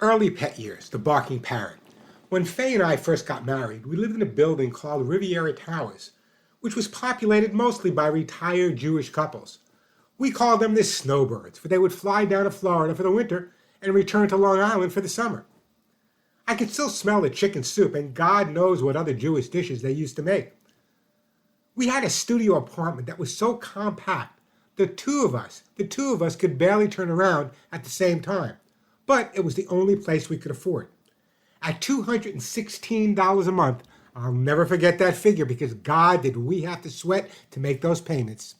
Early pet years, the Barking Parrot. When Faye and I first got married, we lived in a building called Riviera Towers, which was populated mostly by retired Jewish couples. We called them the snowbirds, for they would fly down to Florida for the winter and return to Long Island for the summer. I could still smell the chicken soup, and God knows what other Jewish dishes they used to make. We had a studio apartment that was so compact, the two of us could barely turn around at the same time. But it was the only place we could afford. At $216 a month, I'll never forget that figure because God did we have to sweat to make those payments.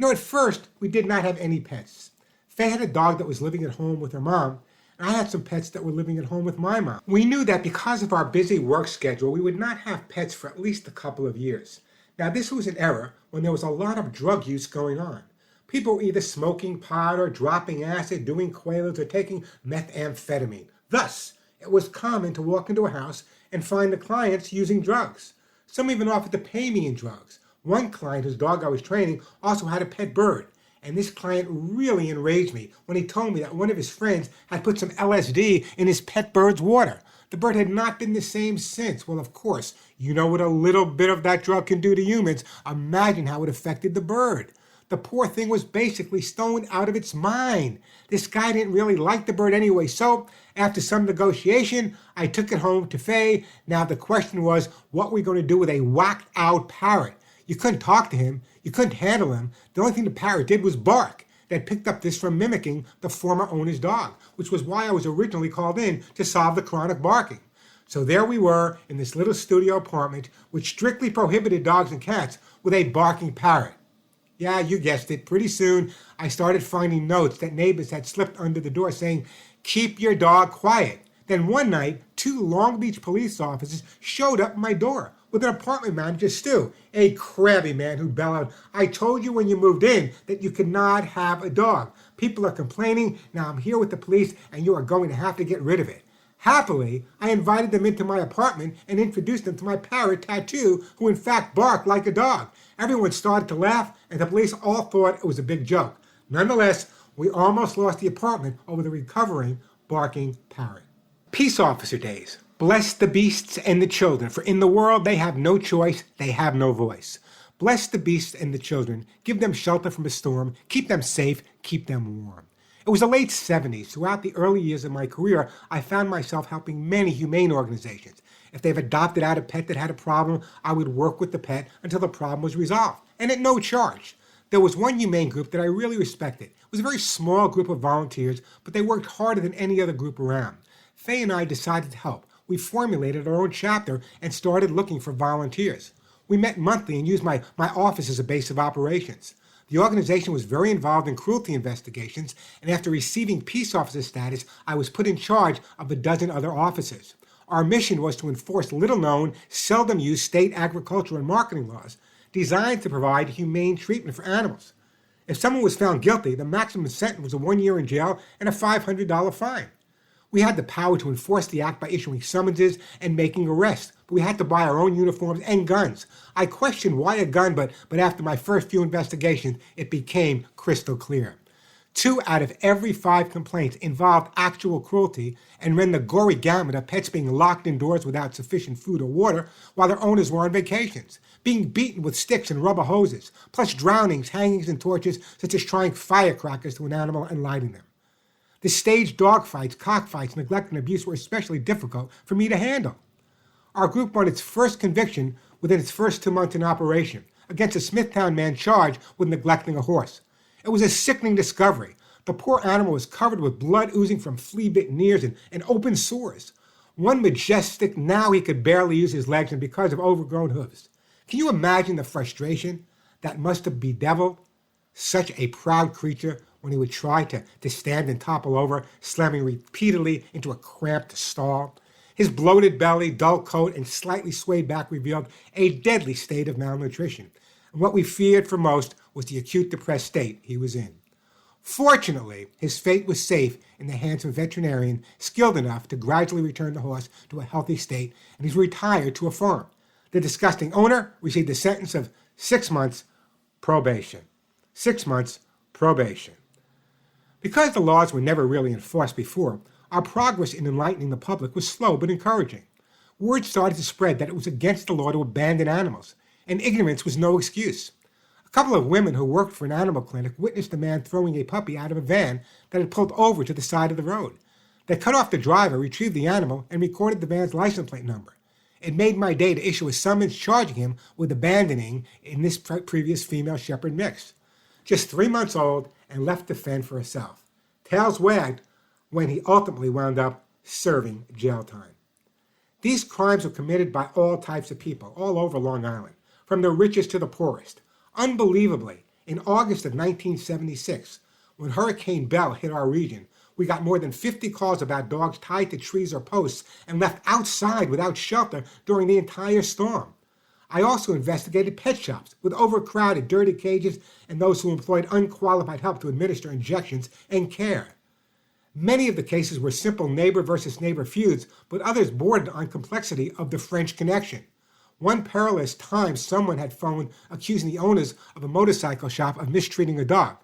At first, we did not have any pets. Faye had a dog that was living at home with her mom, and I had some pets that were living at home with my mom. We knew that because of our busy work schedule, we would not have pets for at least a couple of years. Now, this was an era when there was a lot of drug use going on. People were either smoking pot or dropping acid, doing quaaludes, or taking methamphetamine. Thus, it was common to walk into a house and find the clients using drugs. Some even offered to pay me in drugs. One client whose dog I was training also had a pet bird, and this client really enraged me when he told me that one of his friends had put some LSD in his pet bird's water. The bird had not been the same since. Well, of course, you know what a little bit of that drug can do to humans. Imagine how it affected the bird. The poor thing was basically stoned out of its mind. This guy didn't really like the bird anyway, so after some negotiation, I took it home to Faye. Now the question was, what were we going to do with a whacked out parrot? You couldn't talk to him. You couldn't handle him. The only thing the parrot did was bark. They picked up this from mimicking the former owner's dog, which was why I was originally called in to solve the chronic barking. So there we were in this little studio apartment, which strictly prohibited dogs and cats, with a barking parrot. Yeah, you guessed it. Pretty soon, I started finding notes that neighbors had slipped under the door saying, "Keep your dog quiet." Then one night, 2 Long Beach police officers showed up at my door with an apartment manager, Stu, a crabby man who bellowed, "I told you when you moved in that you could not have a dog. People are complaining. Now I'm here with the police, and you are going to have to get rid of it." Happily, I invited them into my apartment and introduced them to my parrot, Tattoo, who in fact barked like a dog. Everyone started to laugh, and the police all thought it was a big joke. Nonetheless, we almost lost the apartment over the recovering barking parrot. Peace officer days. Bless the beasts and the children, for in the world they have no choice, they have no voice. Bless the beasts and the children, give them shelter from a storm, keep them safe, keep them warm. It was the late 70s. Throughout the early years of my career, I found myself helping many humane organizations. If they've adopted out a pet that had a problem, I would work with the pet until the problem was resolved, and at no charge. There was one humane group that I really respected. It was a very small group of volunteers, but they worked harder than any other group around. Faye and I decided to help. We formulated our own chapter and started looking for volunteers. We met monthly and used my office as a base of operations. The organization was very involved in cruelty investigations, and after receiving peace officer status, I was put in charge of a dozen other officers. Our mission was to enforce little-known, seldom-used state agricultural and marketing laws designed to provide humane treatment for animals. If someone was found guilty, the maximum sentence was 1 year in jail and a $500 fine. We had the power to enforce the act by issuing summonses and making arrests, but we had to buy our own uniforms and guns. I questioned why a gun, but after my first few investigations, it became crystal clear. 2 out of every 5 complaints involved actual cruelty and ran the gory gamut of pets being locked indoors without sufficient food or water while their owners were on vacations, being beaten with sticks and rubber hoses, plus drownings, hangings, and tortures such as trying firecrackers to an animal and lighting them. The staged dogfights, cockfights, neglect, and abuse were especially difficult for me to handle. Our group won its first conviction within its first 2 months in operation against a Smithtown man charged with neglecting a horse. It was a sickening discovery. The poor animal was covered with blood oozing from flea-bitten ears and open sores. One majestic, now he could barely use his legs and because of overgrown hooves. Can you imagine the frustration that must have bedeviled such a proud creature when he would try to stand and topple over, slamming repeatedly into a cramped stall? His bloated belly, dull coat, and slightly swayed back revealed a deadly state of malnutrition. And what we feared for most was the acute depressed state he was in. Fortunately, his fate was safe in the hands of a veterinarian skilled enough to gradually return the horse to a healthy state, and he's retired to a farm. The disgusting owner received a sentence of 6 months probation. 6 months probation. Because the laws were never really enforced before, Our progress in enlightening the public was slow but encouraging. Word started to spread that it was against the law to abandon animals, and ignorance was no excuse. A couple of women who worked for an animal clinic witnessed a man throwing a puppy out of a van that had pulled over to the side of the road. They cut off the driver, retrieved the animal, and recorded the van's license plate number. It made my day to issue a summons charging him with abandoning in this previous female shepherd mix. Just 3 months old and left to fend for herself. Tails wagged when he ultimately wound up serving jail time. These crimes were committed by all types of people all over Long Island, from the richest to the poorest. Unbelievably, in August of 1976, when Hurricane Belle hit our region, we got more than 50 calls about dogs tied to trees or posts and left outside without shelter during the entire storm. I also investigated pet shops with overcrowded, dirty cages and those who employed unqualified help to administer injections and care. Many of the cases were simple neighbor versus neighbor feuds, but others bordered on complexity of the French Connection. One perilous time, someone had phoned accusing the owners of a motorcycle shop of mistreating a dog.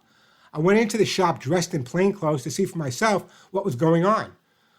I went into the shop dressed in plain clothes to see for myself what was going on.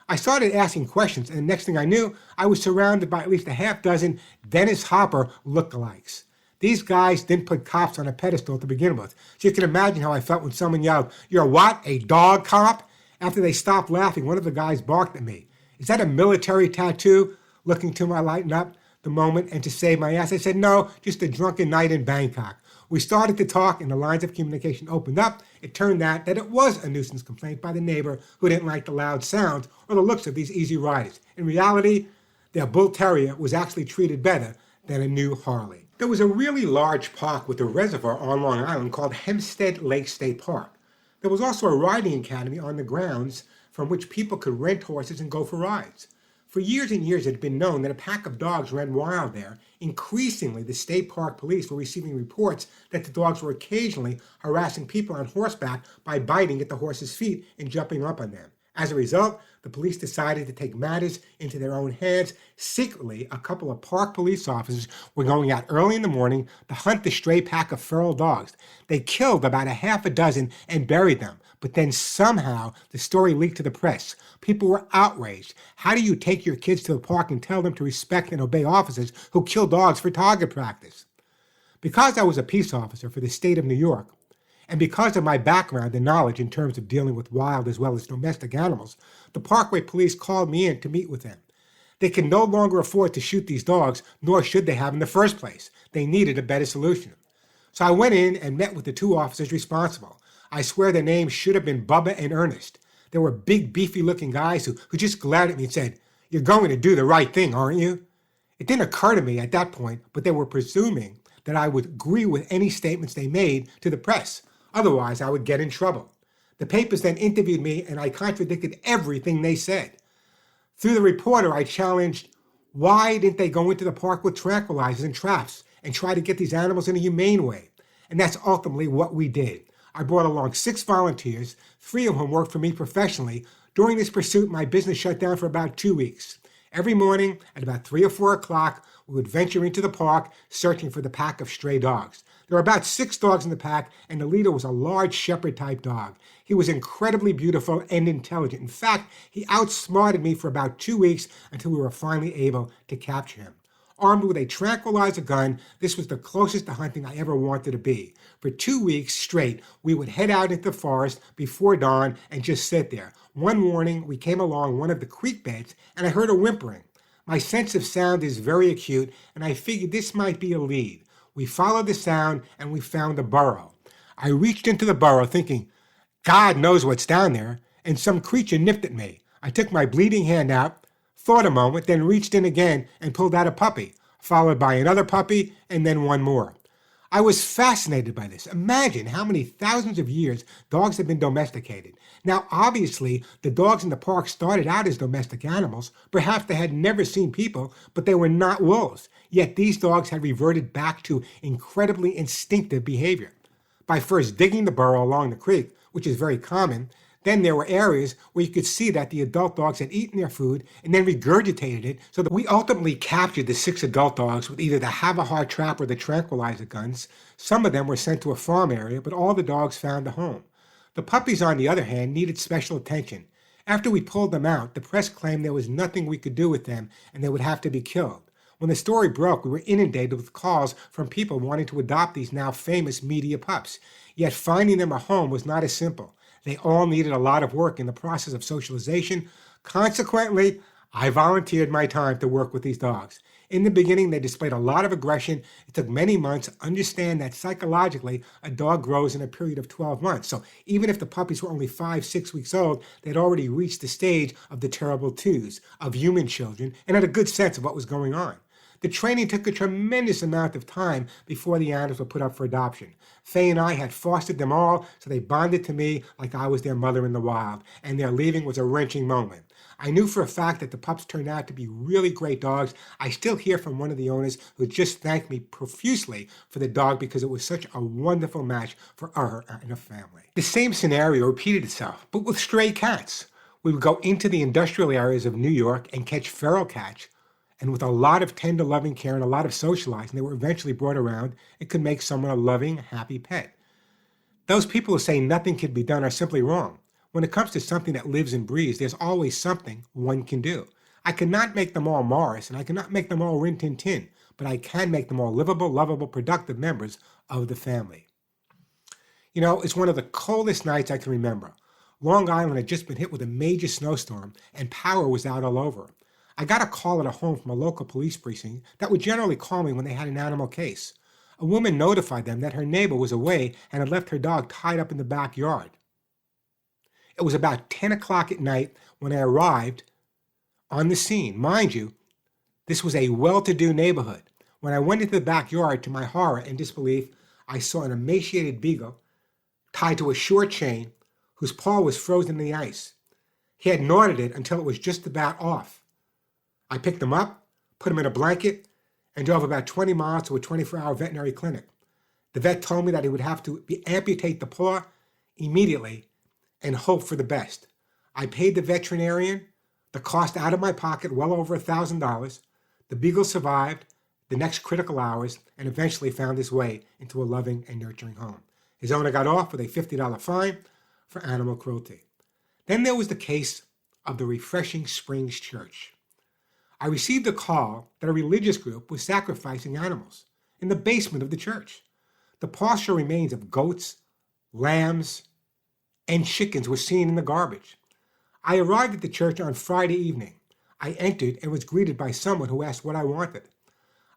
I started asking questions, and the next thing I knew, I was surrounded by at least a half dozen Dennis Hopper lookalikes. These guys didn't put cops on a pedestal to begin with, so you can imagine how I felt when someone yelled, "You're what, a dog cop?" After they stopped laughing, one of the guys barked at me. "Is that a military tattoo?" Looking to my lighten up the moment and to save my ass, I said, "No, just a drunken night in Bangkok." We started to talk and the lines of communication opened up. It turned out that it was a nuisance complaint by the neighbor who didn't like the loud sounds or the looks of these easy riders. In reality, their bull terrier was actually treated better than a new Harley. There was a really large park with a reservoir on Long Island called Hempstead Lake State Park. There was also a riding academy on the grounds from which people could rent horses and go for rides. For years and years, it had been known that a pack of dogs ran wild there. Increasingly, the state park police were receiving reports that the dogs were occasionally harassing people on horseback by biting at the horses' feet and jumping up on them. As a result, the police decided to take matters into their own hands. Secretly, a couple of park police officers were going out early in the morning to hunt the stray pack of feral dogs. They killed about a half a dozen and buried them. But then somehow the story leaked to the press. People were outraged. How do you take your kids to the park and tell them to respect and obey officers who kill dogs for target practice? Because I was a peace officer for the state of New York, and because of my background and knowledge in terms of dealing with wild as well as domestic animals, the Parkway police called me in to meet with them. They could no longer afford to shoot these dogs, nor should they have in the first place. They needed a better solution. So I went in and met with the two officers responsible. I swear their names should have been Bubba and Ernest. They were big, beefy-looking guys who just glared at me and said, "You're going to do the right thing, aren't you?" It didn't occur to me at that point, but they were presuming that I would agree with any statements they made to the press. Otherwise, I would get in trouble. The papers then interviewed me, and I contradicted everything they said. Through the reporter, I challenged, why didn't they go into the park with tranquilizers and traps and try to get these animals in a humane way? And that's ultimately what we did. I brought along 6 volunteers, 3 of whom worked for me professionally. During this pursuit, my business shut down for about 2 weeks. Every morning at about 3 or 4 o'clock, we would venture into the park searching for the pack of stray dogs. There were about 6 dogs in the pack, and the leader was a large shepherd-type dog. He was incredibly beautiful and intelligent. In fact, he outsmarted me for about 2 weeks until we were finally able to capture him. Armed with a tranquilizer gun, this was the closest to hunting I ever wanted to be. For 2 weeks straight, we would head out into the forest before dawn and just sit there. One morning, we came along one of the creek beds, and I heard a whimpering. My sense of sound is very acute, and I figured this might be a lead. We followed the sound, and we found a burrow. I reached into the burrow thinking, God knows what's down there, and some creature nipped at me. I took my bleeding hand out, thought a moment, then reached in again and pulled out a puppy, followed by another puppy, and then one more. I was fascinated by this. Imagine how many thousands of years dogs have been domesticated. Now, obviously, the dogs in the park started out as domestic animals. Perhaps they had never seen people, but they were not wolves. Yet these dogs had reverted back to incredibly instinctive behavior. By first digging the burrow along the creek, which is very common, then there were areas where you could see that the adult dogs had eaten their food and then regurgitated it, so that we ultimately captured the 6 adult dogs with either the have-a-heart trap or the tranquilizer guns. Some of them were sent to a farm area, but all the dogs found a home. The puppies, on the other hand, needed special attention. After we pulled them out, the press claimed there was nothing we could do with them and they would have to be killed. When the story broke, we were inundated with calls from people wanting to adopt these now famous media pups. Yet finding them a home was not as simple. They all needed a lot of work in the process of socialization. Consequently, I volunteered my time to work with these dogs. In the beginning, they displayed a lot of aggression. It took many months to understand that psychologically, a dog grows in a period of 12 months. So even if the puppies were only 5, 6 weeks old, they'd already reached the stage of the terrible twos, of human children, and had a good sense of what was going on. The training took a tremendous amount of time before the animals were put up for adoption. Faye and I had fostered them all, so they bonded to me like I was their mother in the wild, and their leaving was a wrenching moment. I knew for a fact that the pups turned out to be really great dogs. I still hear from one of the owners who just thanked me profusely for the dog because it was such a wonderful match for her and her family. The same scenario repeated itself, but with stray cats. We would go into the industrial areas of New York and catch feral cats, and with a lot of tender loving care and a lot of socializing, they were eventually brought around and could make someone a loving, happy pet. Those people who say nothing can be done are simply wrong. When it comes to something that lives and breathes, there's always something one can do. I cannot make them all Morris, and I cannot make them all Rin Tin Tin, but I can make them all livable, lovable, productive members of the family. You know, it's one of the coldest nights I can remember. Long Island had just been hit with a major snowstorm, and power was out all over. I got a call at a home from a local police precinct that would generally call me when they had an animal case. A woman notified them that her neighbor was away and had left her dog tied up in the backyard. It was about 10 o'clock at night when I arrived on the scene. Mind you, this was a well-to-do neighborhood. When I went into the backyard, to my horror and disbelief, I saw an emaciated beagle tied to a short chain whose paw was frozen in the ice. He had knotted it until it was just about off. I picked him up, put him in a blanket, and drove about 20 miles to a 24-hour veterinary clinic. The vet told me that he would have to amputate the paw immediately and hope for the best. I paid the veterinarian the cost out of my pocket, well over $1,000. The beagle survived the next critical hours and eventually found his way into a loving and nurturing home. His owner got off with a $50 fine for animal cruelty. Then there was the case of the Refreshing Springs Church. I received a call that a religious group was sacrificing animals in the basement of the church. The partial remains of goats, lambs, and chickens were seen in the garbage. I arrived at the church on Friday evening. I entered and was greeted by someone who asked what I wanted.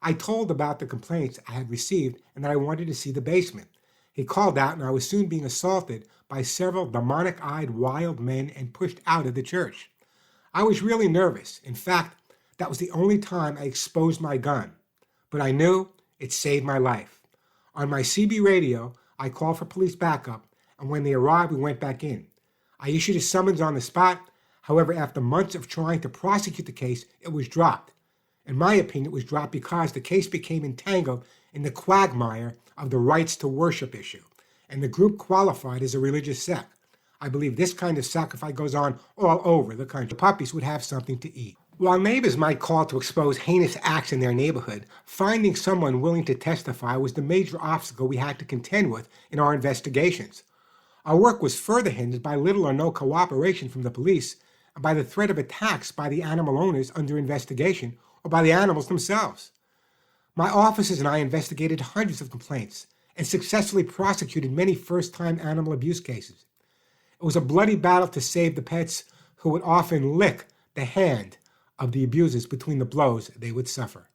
I told about the complaints I had received and that I wanted to see the basement. He called out and I was soon being assaulted by several demonic-eyed wild men and pushed out of the church. I was really nervous. In fact, that was the only time I exposed my gun. But I knew it saved my life. On my CB radio, I called for police backup, and when they arrived, we went back in. I issued a summons on the spot. However, after months of trying to prosecute the case, it was dropped. In my opinion, it was dropped because the case became entangled in the quagmire of the rights to worship issue, and the group qualified as a religious sect. I believe this kind of sacrifice goes on all over the country. The puppies would have something to eat. While neighbors might call to expose heinous acts in their neighborhood, finding someone willing to testify was the major obstacle we had to contend with in our investigations. Our work was further hindered by little or no cooperation from the police and by the threat of attacks by the animal owners under investigation or by the animals themselves. My officers and I investigated hundreds of complaints and successfully prosecuted many first-time animal abuse cases. It was a bloody battle to save the pets who would often lick the hand of the abusers between the blows they would suffer.